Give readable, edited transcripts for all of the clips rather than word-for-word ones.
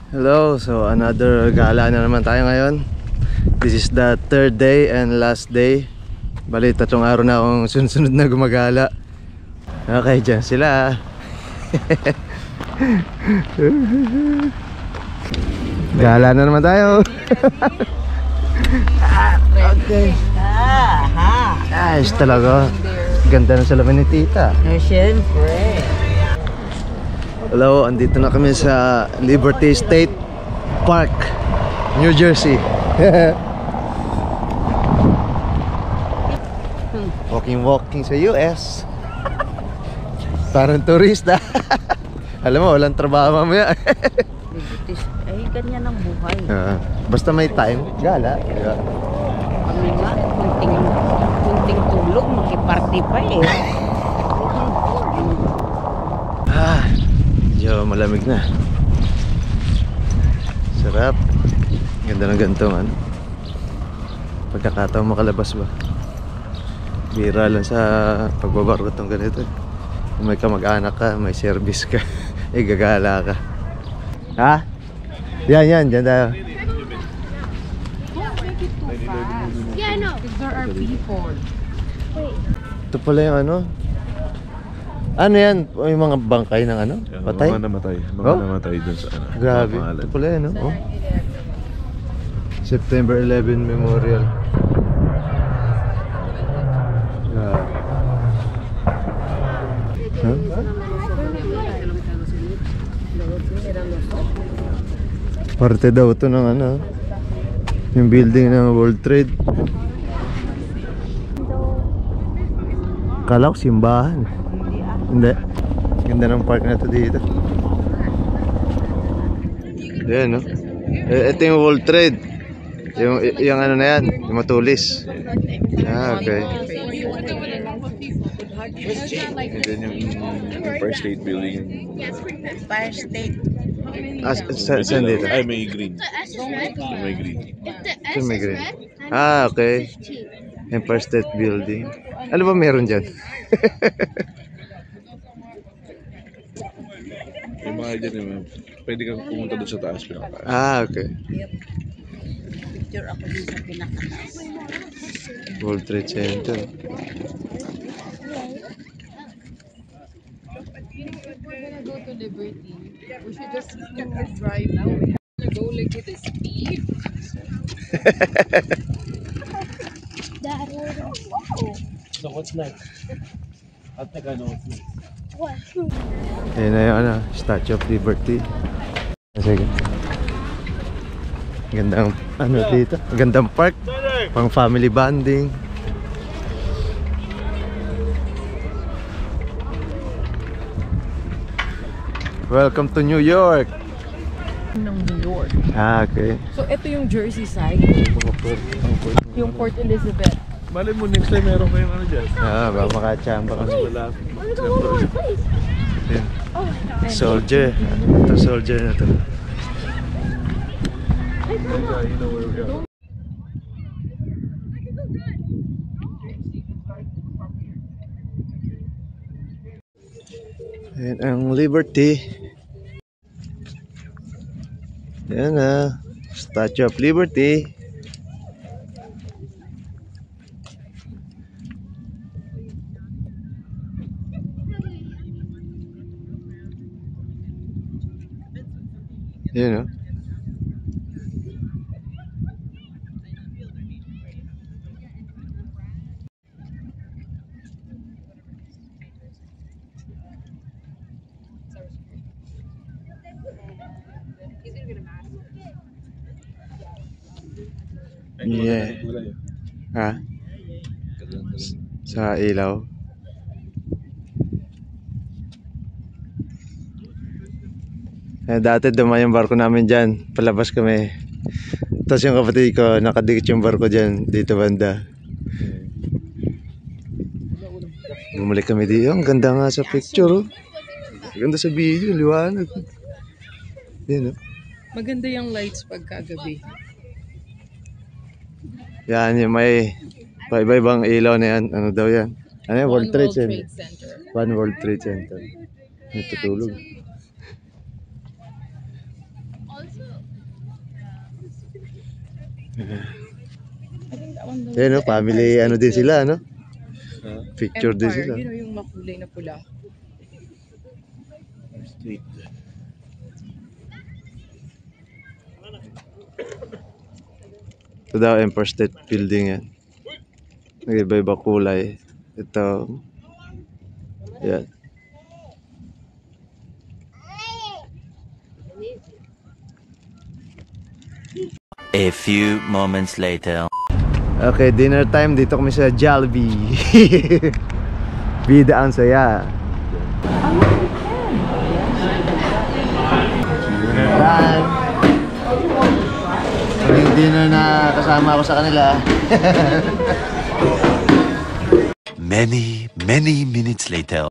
Hello, so another gala na naman tayo ngayon. This is the third day and last day. Bali, 3 araw na akong sunod-sunod na gumagala. Okay, dyan sila. Gala na naman tayo. Okay. Ayos talaga. Ganda na salamin ni tita. Siyempre. Hello, andito na kami sa Liberty State Park, New Jersey. Walking sa US. Parang turista. Alam mo, walang trabaho mamaya. Ay, ganyan ang buhay. Basta may time, gala. Kami nga, kunting tulog, makiparty pa eh. Medyo malamig na. Sarap. Ganda ng ganito man. Pagkakataon makalabas ba? Bira lang sa pagbabarko itong ganito. Kung may kamag-anak ka, may service ka, gagala ka. Ha? Yan, dyan tayo. Yeah, no. There are people. Ito pala yung ano. Ano yan? Yung mga bangkay ng ano? Patay? Mga namatay. Mga namatay dun sa ano. Grabe. Ito pala yan, no? Oh. September 11 Memorial. Grabe. Huh? Parte daw ito ng ano, yung building ng World Trade. Kala ko simbahan. Hindi. Ganda ng park na ito dito. Ayan, no? Ito yung World Trade. Yung ano na yan, yung matulis. Okay. And then yung Empire State Building. Empire State. Saan dito? Ay, may green. May green. Ito may green. Okay. Empire State Building. Ano ba meron dyan? Yung mga dyan, pwede kang pumunta doon sa taas, pinakataas. Okay. Picture ako din sa pinakataas. World Trade Center. We're gonna go to Liberty. We should just drive now. We're gonna go like with the speed. So what's next? I think I know what's next. Ayan na yung ano, Statue of Liberty. Sige. Gandang ano dito. Gandang park. Pang family bonding. Welcome to New York. Ng New York. Okay. So ito yung Jersey side. Yung Port Elizabeth. Malay mo, next time meron kayong ano dyan. Baka makachamba kami. Malapit. Ayan. Soldier. Ito soldier na to. Ayan ang Liberty. Ayan na. Statue of Liberty. Ayan o. Yeah. Ha? Sa ilaw. Dati dumaan yung barko namin dyan. Palabas kami. Tapos yung kapatid ko, nakadikit yung barko dyan. Dito banda. Bumalik kami dito. Ang ganda nga sa picture. Ang ganda sa video. Liwanag. Yan, Maganda yung lights pagkagabi. Yan yung may iba-ibang ilaw na yan. Ano daw yan? Ano yan? World Trade Center. One World Trade Center. Natutulog. also. I think that one though. Ayun, no, family, ano din sila, no? Picture din Empire, sila. you know, yung makulay na pula. Street. Ito daw, Empire State Building yan. Nag-iba-iba kulay. Ito. Yan. A few moments later. Okay, dinner time. Dito kami sa Jollibee. Bida ang saya. Dinner time. Yung dinner na kasama ako sa kanila. Many minutes later.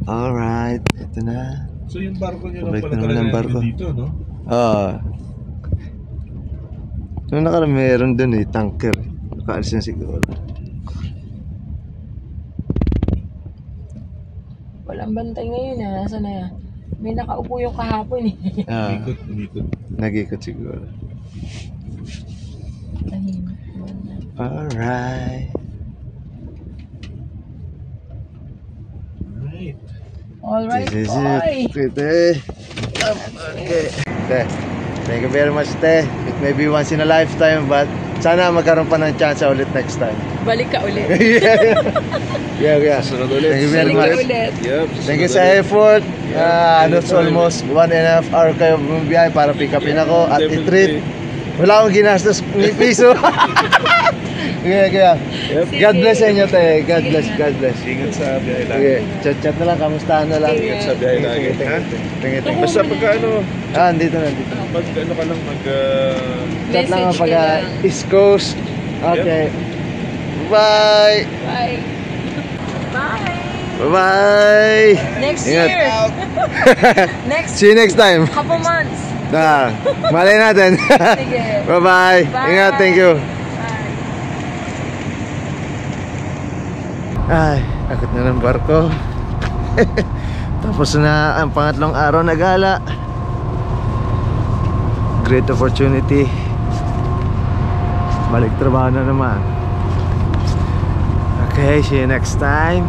Alright, ito na. So yung barko nyo lang Pabalik pala na naman talaga ang barko. dito, no? Nung nakaraan meron dun eh, tanker. Nakaalis na siguro. Walang bantay ngayon ah. Nasaan na yan? May nakaupo yung kahapon eh. Umikot. Nag-ikot siguro. Tahimik. Alright. Right. Alright, This is boy. it, Te. Okay. Te, thank you very much, Te. It may be once in a lifetime, but sana magkaroon pa ng chance ulit next time. Balik ka ulit. Yeah. Susunod ulit. Thank you very Balik ka much. ulit. Yep. Thank you sa effort. It's almost 1.5 hour kayo bumibiyay para pick upin ako at i-treat. Wala akong ginastos ng piso. Kaya. God bless sa inyo, Te. God bless. Ingat sa biyahe lagi. Okay, chat na lang, kamustahan na lang. Ingat sa biyahe lagi. Ha? Tingin. Basta pagka ano, Andito na. pag ano ka lang Chat lang Message pag ka lang. East Coast. Okay. Bye. Bye. Bye. Bye. Next Ingat. year. Next See you next time. couple months. Malay natin. Sige. Bye-bye. Bye. Ingat, thank you. Ay, akit na ng barko. Tapos na ang pangatlong araw na gala. Great opportunity. Balik trabaho na naman. Okay, see you next time.